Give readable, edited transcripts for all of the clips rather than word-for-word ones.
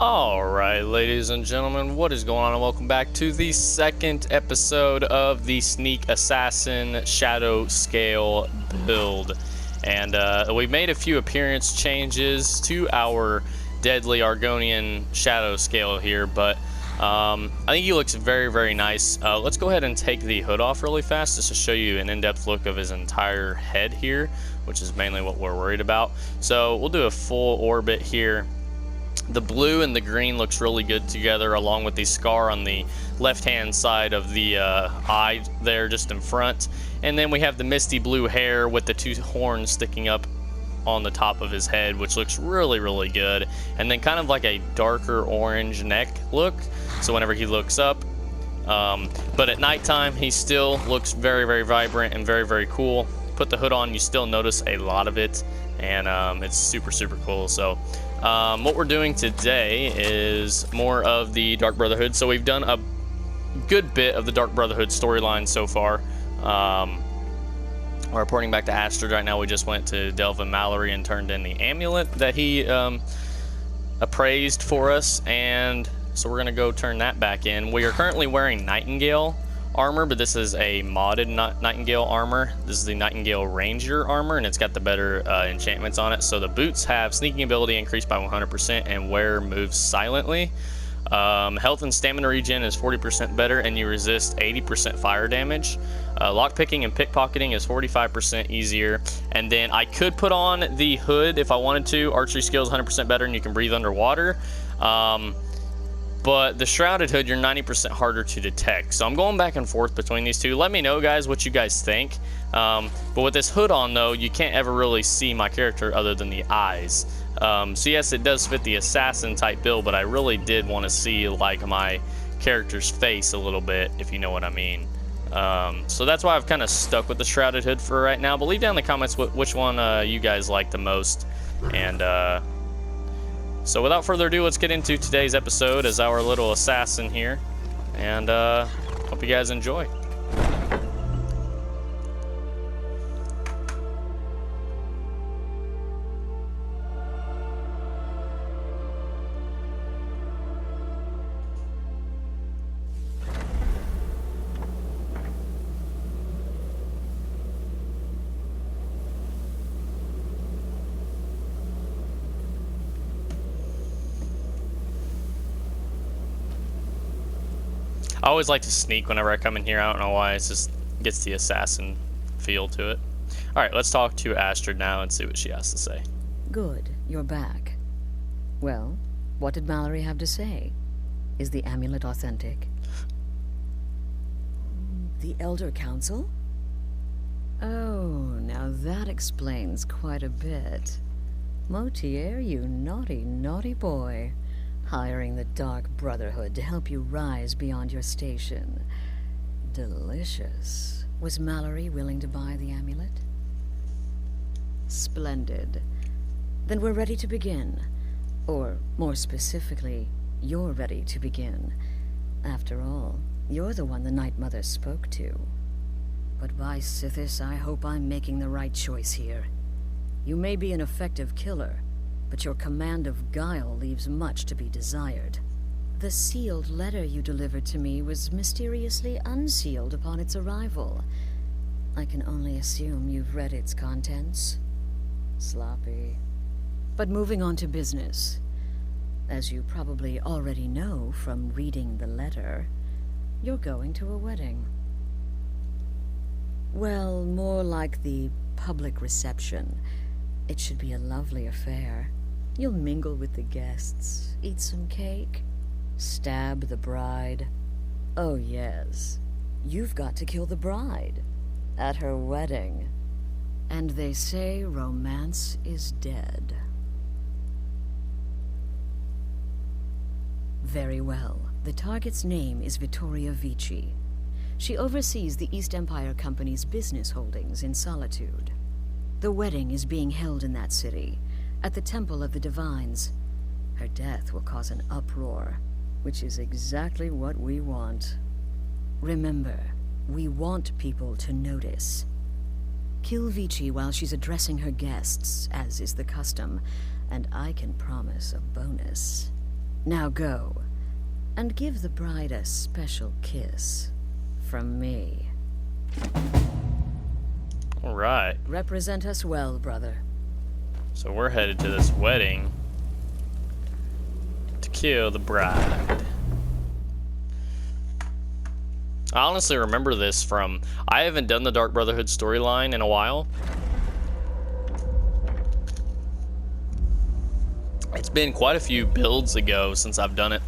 Alright, ladies and gentlemen, what is going on, and welcome back to the second episode of the Sneak Assassin Shadow Scale build. And we made a few appearance changes to our Deadly Argonian Shadow Scale here, but I think he looks very, very nice. Let's go ahead and take the hood off really fast just to show you an in-depth look of his entire head here, which is mainly what we're worried about. So we'll do a full orbit here. The blue and the green looks really good together, along with the scar on the left-hand side of the eye there just in front. And then we have the misty blue hair with the two horns sticking up on the top of his head, which looks really, really good. And then kind of like a darker orange neck look, so whenever he looks up. But at nighttime, he still looks very, very vibrant and very, very cool. Put the hood on, you still notice a lot of it, and it's super, super cool. So what we're doing today is more of the Dark Brotherhood. So we've done a good bit of the Dark Brotherhood storyline so far. We're reporting back to Astrid right now. We just went to Delvin Mallory and turned in the amulet that he appraised for us, and so we're going to go turn that back in. We are currently wearing Nightingale armor, but this is a modded Nightingale armor. This is the Nightingale Ranger armor, and it's got the better enchantments on it. So the boots have sneaking ability increased by 100% and wear moves silently. Health and stamina regen is 40% better, and you resist 80% fire damage. Lockpicking and pickpocketing is 45% easier. And then I could put on the hood if I wanted to. Archery skill is 100% better, and you can breathe underwater. But the Shrouded Hood, you're 90% harder to detect. So I'm going back and forth between these two. Let me know, guys, what you guys think. But with this hood on, though, you can't ever really see my character other than the eyes. So yes, it does fit the assassin type build, but I really did want to see like my character's face a little bit, if you know what I mean. So that's why I've kind of stuck with the Shrouded Hood for right now. But leave down in the comments which one you guys like the most. And so without further ado, let's get into today's episode as our little assassin here. And hope you guys enjoy. I always like to sneak whenever I come in here. I don't know why. It just gets the assassin feel to it. Alright, let's talk to Astrid now and see what she has to say. Good, you're back. Well, what did Mallory have to say? Is the amulet authentic? The Elder Council? Oh, now that explains quite a bit. Motier, you naughty, naughty boy. Hiring the Dark Brotherhood to help you rise beyond your station. Delicious. Was Mallory willing to buy the amulet? Splendid. Then we're ready to begin. Or, more specifically, you're ready to begin. After all, you're the one the Night Mother spoke to. But by Sithis, I hope I'm making the right choice here. You may be an effective killer, but your command of guile leaves much to be desired. The sealed letter you delivered to me was mysteriously unsealed upon its arrival. I can only assume you've read its contents. Sloppy. But moving on to business. As you probably already know from reading the letter, you're going to a wedding. Well, more like the public reception. It should be a lovely affair. You'll mingle with the guests, eat some cake, stab the bride. Oh yes, you've got to kill the bride at her wedding. And they say romance is dead. Very well. The target's name is Vittoria Vici. She oversees the East Empire Company's business holdings in Solitude. The wedding is being held in that city, at the Temple of the Divines. Her death will cause an uproar, which is exactly what we want. Remember, we want people to notice. Kill Vici while she's addressing her guests, as is the custom, and I can promise a bonus. Now go, and give the bride a special kiss from me. All right. Represent us well, brother. So we're headed to this wedding to kill the bride. I honestly remember this from... I haven't done the Dark Brotherhood storyline in a while. It's been quite a few builds ago since I've done it.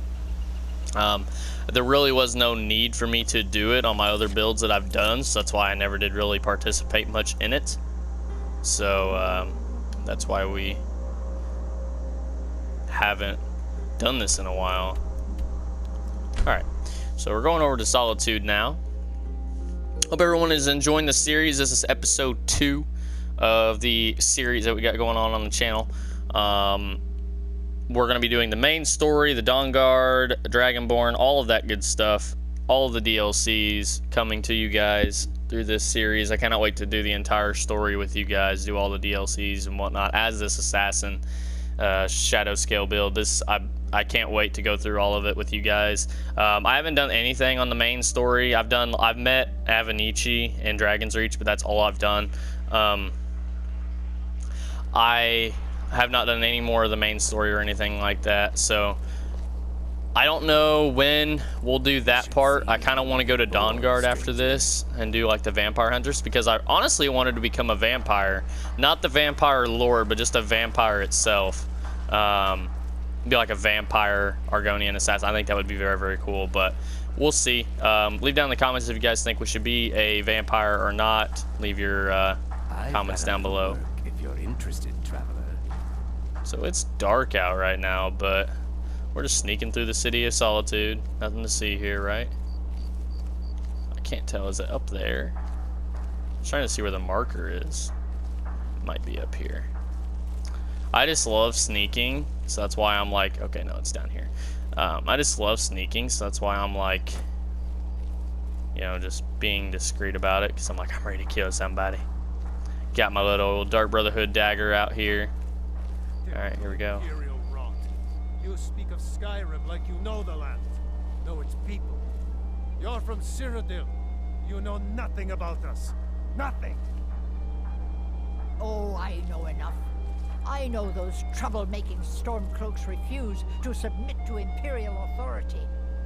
There really was no need for me to do it on my other builds that I've done, so that's why I never did really participate much in it. So that's why we haven't done this in a while. Alright, so we're going over to Solitude now. Hope everyone is enjoying the series. This is episode 2 of the series that we got going on the channel. We're going to be doing the main story, the Dawn Guard, Dragonborn, all of that good stuff. All of the DLCs coming to you guys through this series. I cannot wait to do the entire story with you guys, do all the DLCs and whatnot as this assassin shadow scale build. I can't wait to go through all of it with you guys. I haven't done anything on the main story. I've met Avenici and Dragon's Reach, but that's all I've done. I have not done any more of the main story or anything like that, so I don't know when we'll do that part. I kind of want to go to Dawn Guard after this and do like the Vampire Hunters, because I honestly wanted to become a vampire. Not the vampire lord, but just a vampire itself. Be like a vampire Argonian assassin. I think that would be very, very cool, but we'll see. Leave down in the comments if you guys think we should be a vampire or not. Leave your comments down below. If you're interested, traveler. So it's dark out right now, but we're just sneaking through the city of Solitude. Nothing to see here, right? I can't tell. Is it up there? I'm trying to see where the marker is. It might be up here. I just love sneaking, so that's why I'm like, okay, no, it's down here. I just love sneaking, so that's why I'm like, you know, just being discreet about it, because I'm like, I'm ready to kill somebody. Got my little Dark Brotherhood dagger out here. Alright, here we go. You speak of Skyrim like you know the land. Know its people. You're from Cyrodiil. You know nothing about us. Nothing. Oh, I know enough. I know those trouble-making Stormcloaks refuse to submit to Imperial authority.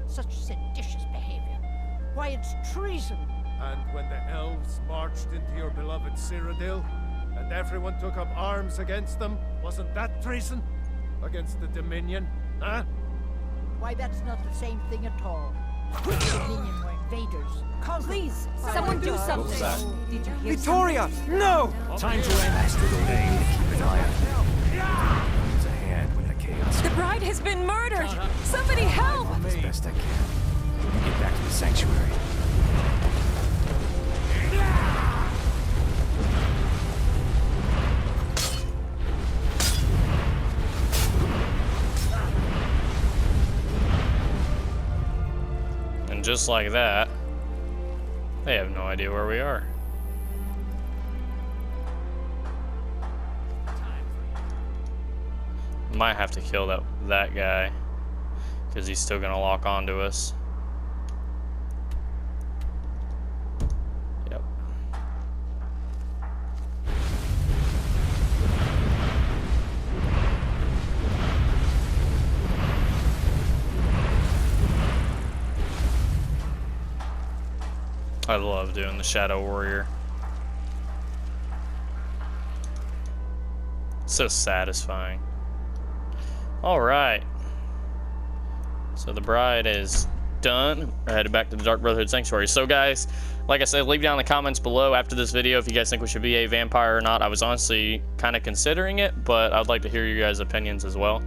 Such seditious behavior. Why, it's treason. And when the elves marched into your beloved Cyrodiil, and everyone took up arms against them, wasn't that treason? Against the Dominion, huh? Why, that's not the same thing at all. The Dominion were invaders. Please, someone do something. Did you hear Victoria! No! Time to end. Master Domain, keep an eye on him. There's a hand when the chaos. The bride has been murdered. Somebody help! As best I can. Get back to the sanctuary. And just like that, they have no idea where we are. Might have to kill that guy, because he's still gonna lock onto us. Yep. I love doing the Shadow Warrior. So satisfying. Alright. So the bride is done. We're headed back to the Dark Brotherhood Sanctuary. So guys, like I said, leave down in the comments below after this video if you guys think we should be a vampire or not. I was honestly kind of considering it, but I'd like to hear your guys' opinions as well.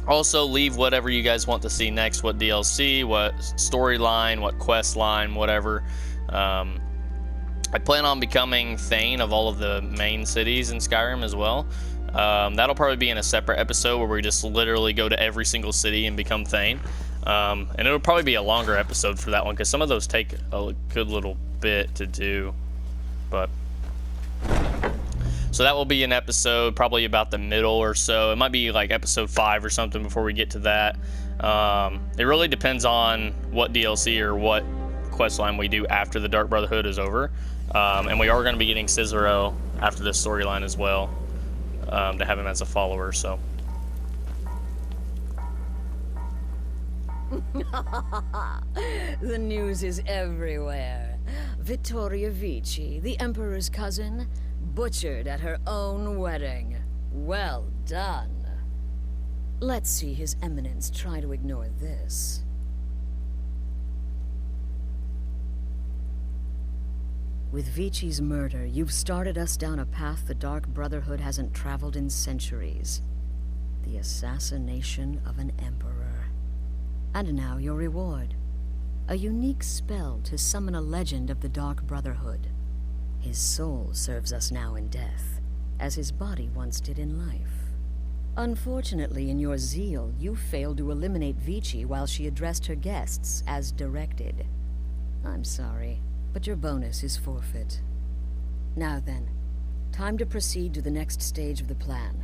Also, leave whatever you guys want to see next, what DLC, what storyline, what quest line, whatever. I plan on becoming Thane of all of the main cities in Skyrim as well. That'll probably be in a separate episode where we just literally go to every single city and become Thane. And it'll probably be a longer episode for that one, because some of those take a good little bit to do. But So that will be an episode probably about the middle or so. It might be like episode 5 or something before we get to that. It really depends on what DLC or what questline we do after the Dark Brotherhood is over. And we are going to be getting Cicero after this storyline as well, to have him as a follower, so. The news is everywhere. Vittoria Vici, the Emperor's cousin, butchered at her own wedding. Well done. Let's see His Eminence try to ignore this. With Vici's murder, you've started us down a path the Dark Brotherhood hasn't traveled in centuries. The assassination of an emperor. And now your reward. A unique spell to summon a legend of the Dark Brotherhood. His soul serves us now in death, as his body once did in life. Unfortunately, in your zeal, you failed to eliminate Vici while she addressed her guests as directed. I'm sorry, but your bonus is forfeit. Now then, time to proceed to the next stage of the plan.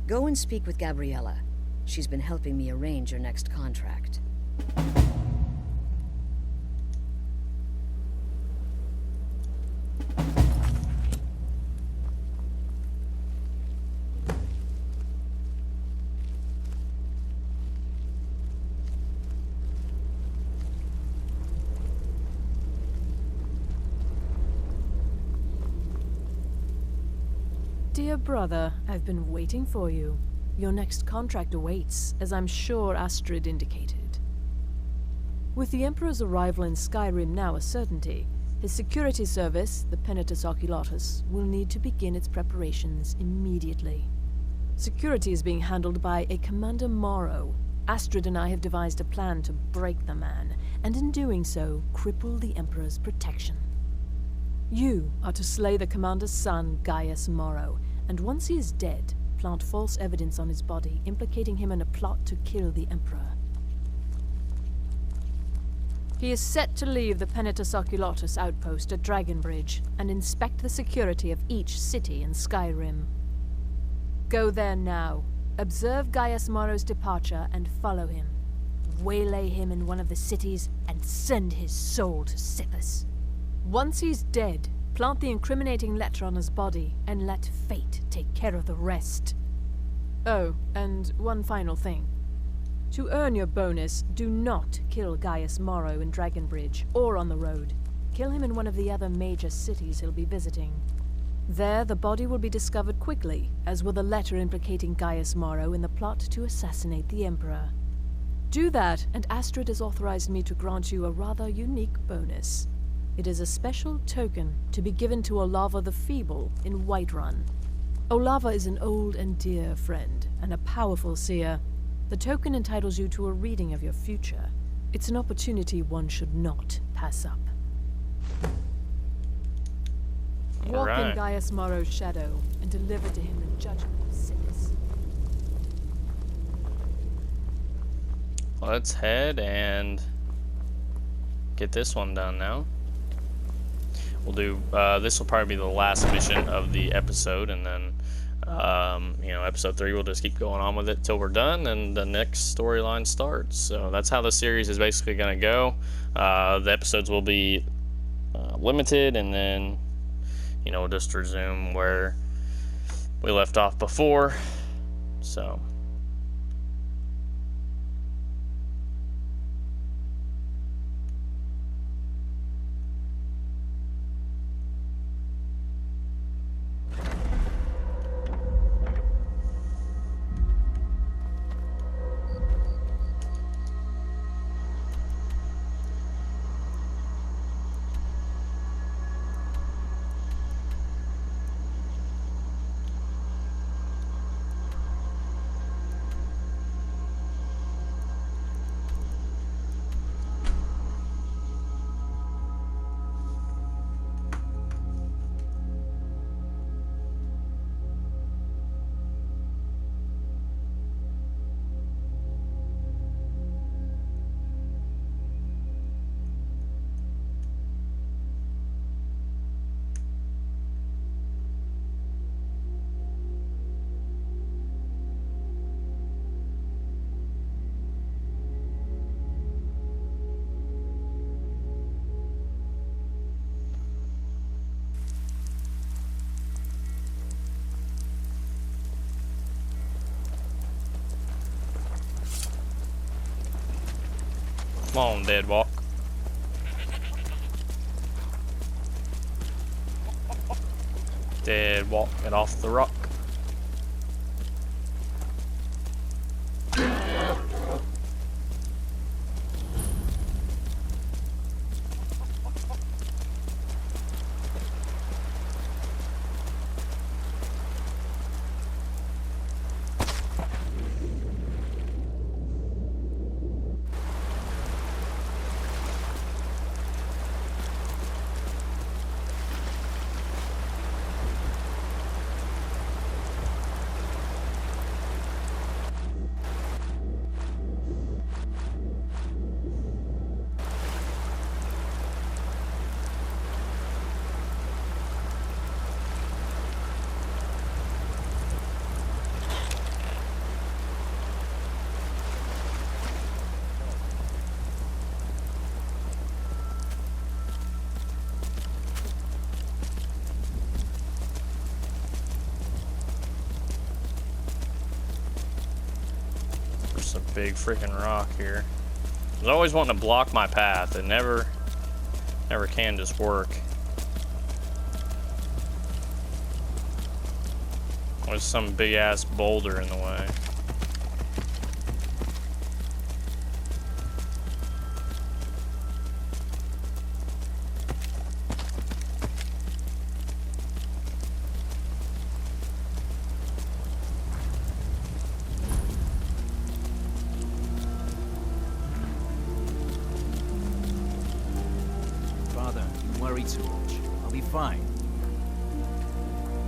Go and speak with Gabriella. She's been helping me arrange your next contract. Dear brother, I've been waiting for you. Your next contract awaits, as I'm sure Astrid indicated. With the Emperor's arrival in Skyrim now a certainty, his security service, the Penitus Oculatus, will need to begin its preparations immediately. Security is being handled by a Commander Morrow. Astrid and I have devised a plan to break the man, and in doing so, cripple the Emperor's protection. You are to slay the Commander's son, Gaius Morrow, and once he is dead, plant false evidence on his body, implicating him in a plot to kill the Emperor. He is set to leave the Penitus Oculatus outpost at Dragonbridge and inspect the security of each city in Skyrim. Go there now, observe Gaius Morrow's departure and follow him. Waylay him in one of the cities and send his soul to Sithis. Once he's dead, plant the incriminating letter on his body and let fate take care of the rest. Oh, and one final thing. To earn your bonus, do not kill Gaius Morrow in Dragonbridge or on the road. Kill him in one of the other major cities he'll be visiting. There, the body will be discovered quickly, as will the letter implicating Gaius Morrow in the plot to assassinate the Emperor. Do that, and Astrid has authorized me to grant you a rather unique bonus. It is a special token to be given to Olava the Feeble in Whiterun. Olava is an old and dear friend, and a powerful seer. The token entitles you to a reading of your future. It's an opportunity one should not pass up. Walk in Gaius Morrow's shadow, and deliver to him the judgment of Sithis. Let's head and get this one done now. We'll do, this will probably be the last mission of the episode, and then, you know, episode 3, we'll just keep going on with it till we're done, and the next storyline starts. So that's how the series is basically going to go. The episodes will be limited, and then, you know, we'll just resume where we left off before. So... Come on, dead walk. Dead walk, get off the rock. There's a big freaking rock here. I was always wanting to block my path. It never can just work. There's some big ass boulder in the way. Father, don't worry too much. I'll be fine.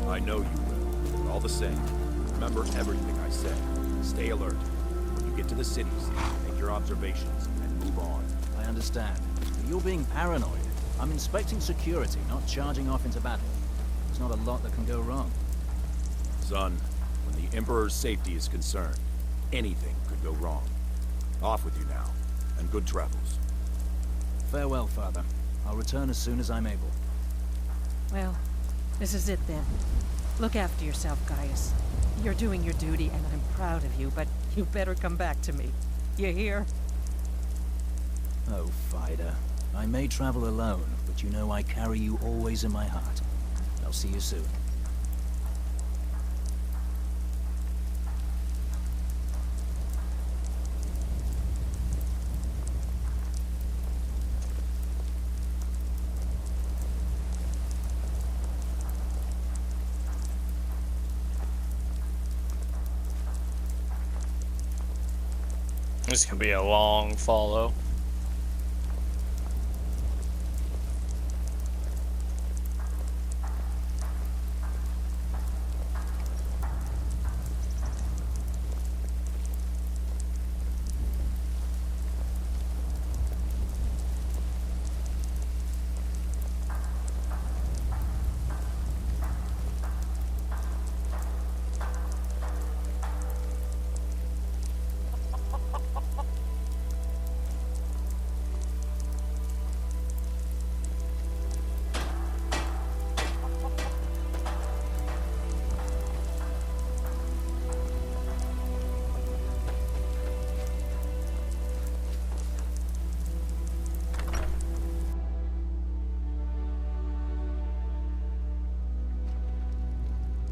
I know you will. But all the same, remember everything I said. Stay alert. When you get to the cities, make your observations and move on. I understand. But you're being paranoid. I'm inspecting security, not charging off into battle. There's not a lot that can go wrong. Son, when the Emperor's safety is concerned, anything could go wrong. Off with you now, and good travels. Farewell, Father. I'll return as soon as I'm able. Well, this is it then. Look after yourself, Gaius. You're doing your duty, and I'm proud of you, but you better come back to me. You hear? Oh, Fida. I may travel alone, but you know I carry you always in my heart. I'll see you soon. This could be a long follow.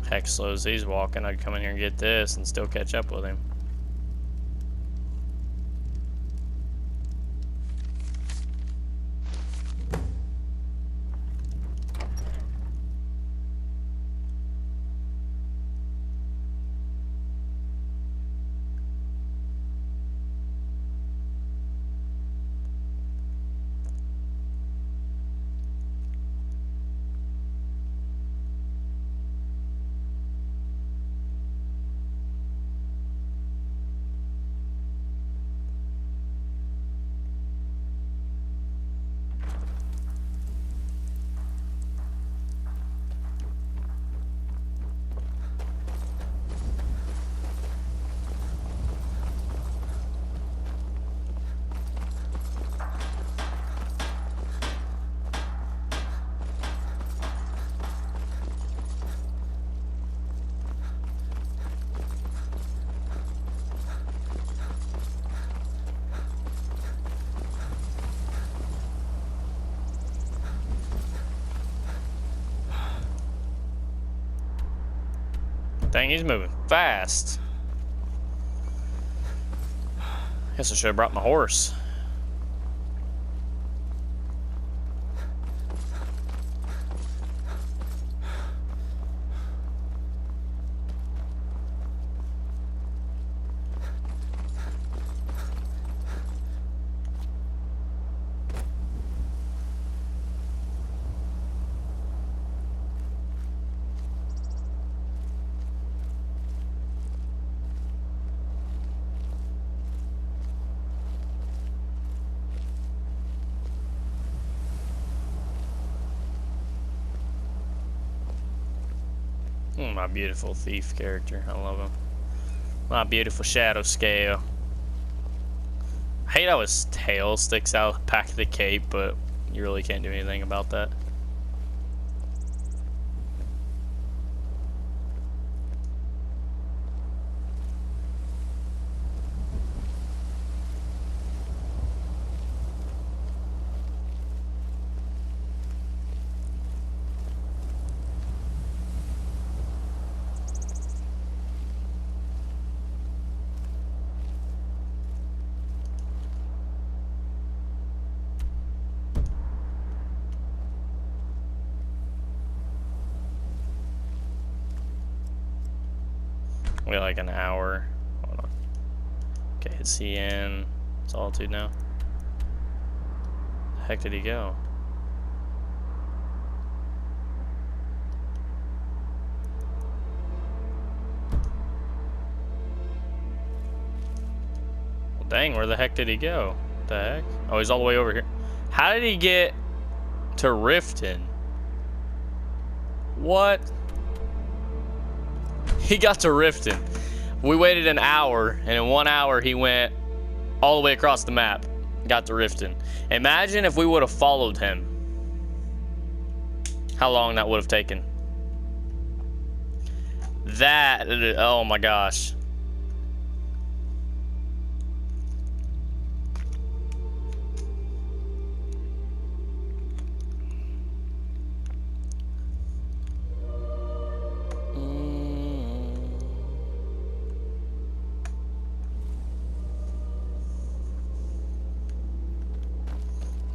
Heck, slow as he's walking, I'd come in here and get this and still catch up with him. Dang, he's moving fast. Guess I should have brought my horse. My beautiful thief character. I love him. My beautiful shadow scale. I hate how his tail sticks out the back of the cape, but you really can't do anything about that. We got like an hour. Hold on. Okay, is he in Solitude now? The heck did he go? Well, dang, where the heck did he go? What the heck? Oh, he's all the way over here. How did he get to Riften? What? He got to Riften. We waited an hour, and in 1 hour he went all the way across the map. Got to Riften. Imagine if we would have followed him. How long that would have taken. That, oh my gosh.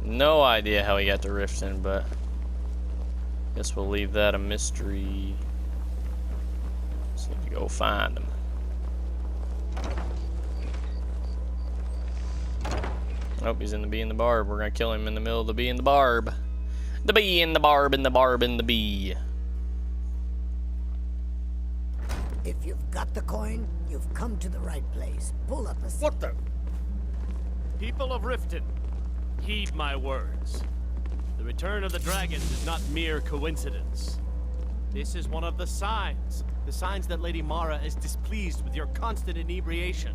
No idea how he got to Riften, but guess we'll leave that a mystery. So you go find him. Nope, he's in the bee and the barb. We're gonna kill him in the middle of the bee and the barb. The bee and the barb and the barb and the bee. If you've got the coin, you've come to the right place. Pull up a seat. What the? People of Riften, heed my words. The return of the dragons is not mere coincidence. This is one of the signs that Lady Mara is displeased with your constant inebriation.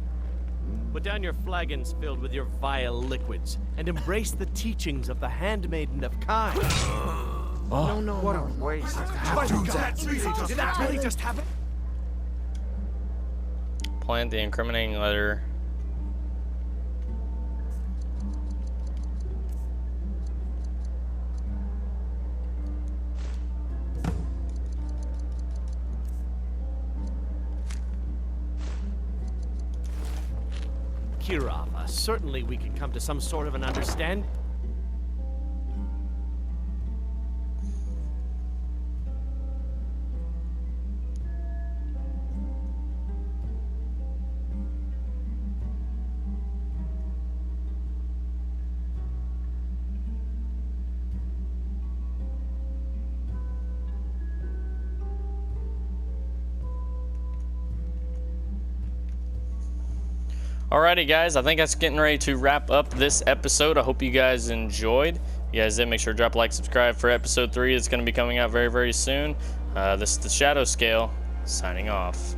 Put down your flagons filled with your vile liquids, and embrace the teachings of the Handmaiden of Kind. No, what no, a no. waste. Did that really just happen? Plant the incriminating letter. Kirava, certainly we can come to some sort of an understanding. Alrighty guys, I think that's getting ready to wrap up this episode. I hope you guys enjoyed. If you guys did, make sure to drop a like, subscribe for episode 3. It's going to be coming out very, very soon. This is the Shadow Scale, signing off.